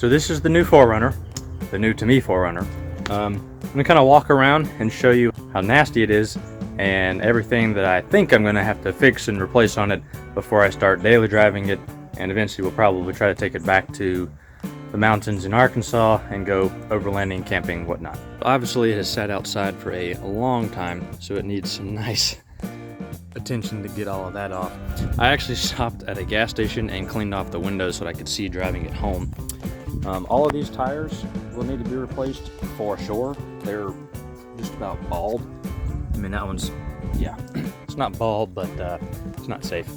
So this is the new 4Runner, the new to me 4Runner. I'm gonna kind of walk around and show you how nasty it is and everything that I think I'm gonna have to fix and replace on it before I start daily driving it, and eventually we'll probably try to take it back to the mountains in Arkansas and go overlanding, camping, whatnot. Obviously it has sat outside for a long time, so it needs some nice attention to get all of that off. I actually stopped at a gas station and cleaned off the windows so that I could see driving it home. All of these tires will need to be replaced for sure. They're just about bald. I mean, that one's, yeah, it's not bald, but it's not safe.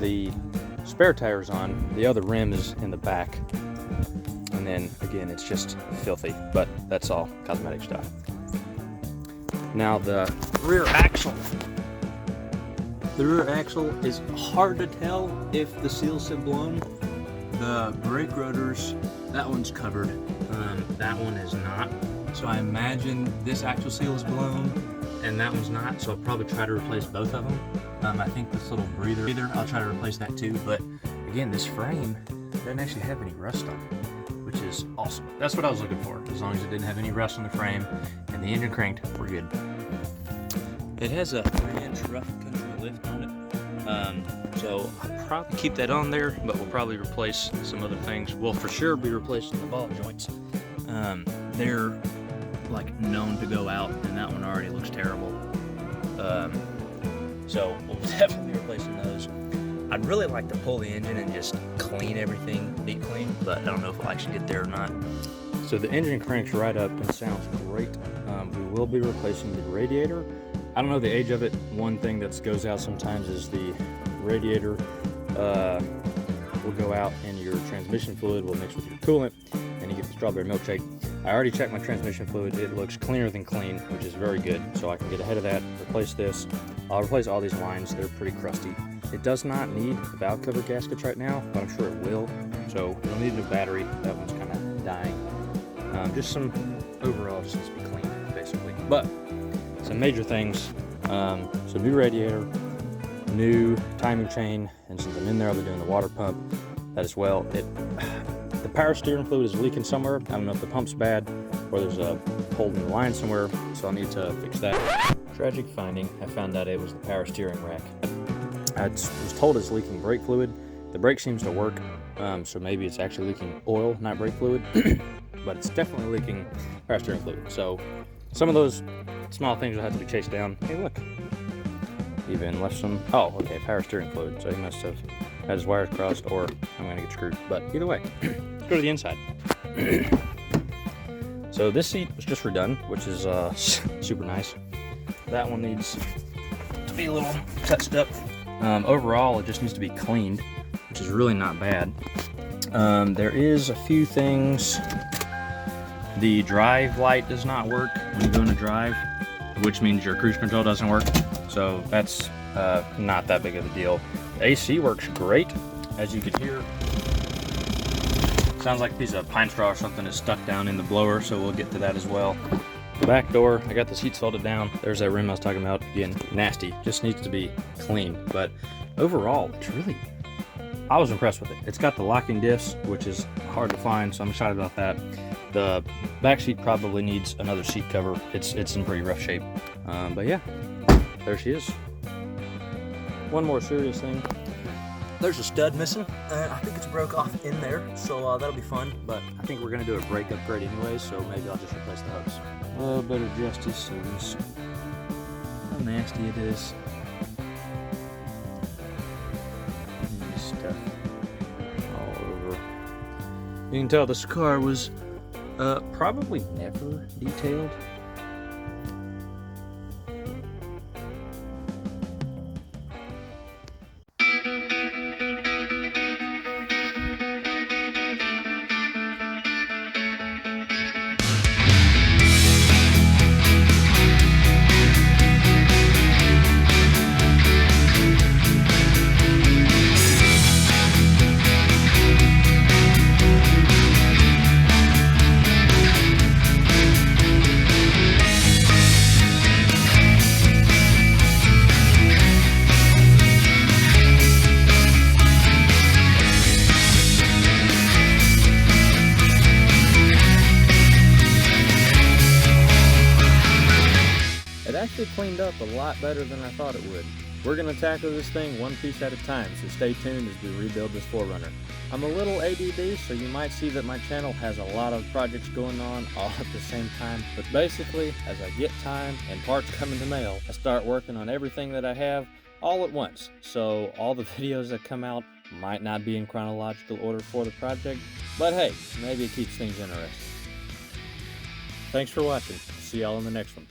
The spare tire's on, the other rim is in the back. And then again, it's just filthy, but that's all cosmetic stuff. Now the rear axle. The rear axle is hard to tell if the seals have blown. The brake rotors, that one's covered. That one is not. So I imagine this axle seal is blown and that one's not. So I'll probably try to replace both of them. I think this little breather, I'll try to replace that too. But again, this frame doesn't actually have any rust on it, which is awesome. That's what I was looking for. As long as it didn't have any rust on the frame and the engine cranked, we're good. It has a 3-inch rough country lift on it, so I'll probably keep that on there, but we'll probably replace some other things. We'll for sure be replacing the ball joints. They're like known to go out, and that one already looks terrible. So we'll definitely be replacing those. I'd really like to pull the engine and just clean everything, deep clean, but I don't know if I'll actually get there or not. So the engine cranks right up and sounds great. We will be replacing the radiator. I don't know the age of it. One thing that goes out sometimes is the radiator will go out and your transmission fluid will mix with your coolant and you get the strawberry milkshake. I already checked my transmission fluid. It looks cleaner than clean, which is very good. So I can get ahead of that, replace this. I'll replace all these lines. They're pretty crusty. It does not need valve cover gaskets right now, but I'm sure it will. So we'll need a new battery. That one's kind of dying. Just some overall just needs to be clean, basically. But some major things, so new radiator, new timing chain, and since I'm in there, I'll be doing the water pump, that as well. The power steering fluid is leaking somewhere. I don't know if the pump's bad or there's a hole in the line somewhere, so I'll need to fix that. Tragic finding, I found out it was the power steering rack. I was told it's leaking brake fluid. The brake seems to work, so maybe it's actually leaking oil, not brake fluid, but it's definitely leaking power steering fluid. So some of those small things will have to be chased down. Hey, look. Even left some, oh, okay, power steering fluid. So he must have had his wires crossed, or I'm gonna get screwed. But either way, let's go to the inside. So this seat was just redone, which is super nice. That one needs to be a little touched up. Overall, it just needs to be cleaned, which is really not bad. There is a few things. The drive light does not work when you go into drive, which means your cruise control doesn't work. So that's not that big of a deal. The AC works great, as you can hear. Sounds like a piece of pine straw or something is stuck down in the blower, so we'll get to that as well. The back door, I got the seats folded down. There's that rim I was talking about. Again, nasty, just needs to be clean. But overall, it's really, I was impressed with it. It's got the locking diffs, which is hard to find, so I'm excited about that. The back seat probably needs another seat cover. It's in pretty rough shape. But yeah, there she is. One more serious thing. There's a stud missing. I think it's broke off in there, so that'll be fun. But I think we're gonna do a brake upgrade anyway, so maybe I'll just replace the hubs. A little bit of justice, so this, how nasty it is. This stuff all over. You can tell this car was probably never detailed. cleaned up a lot better than I thought it would. We're going to tackle this thing one piece at a time, so stay tuned as we rebuild this 4Runner. I'm a little ADD, so you might see that my channel has a lot of projects going on all at the same time, but basically, as I get time and parts come in the mail, I start working on everything that I have all at once. So all the videos that come out might not be in chronological order for the project, but hey, maybe it keeps things interesting. Thanks for watching. See y'all in the next one.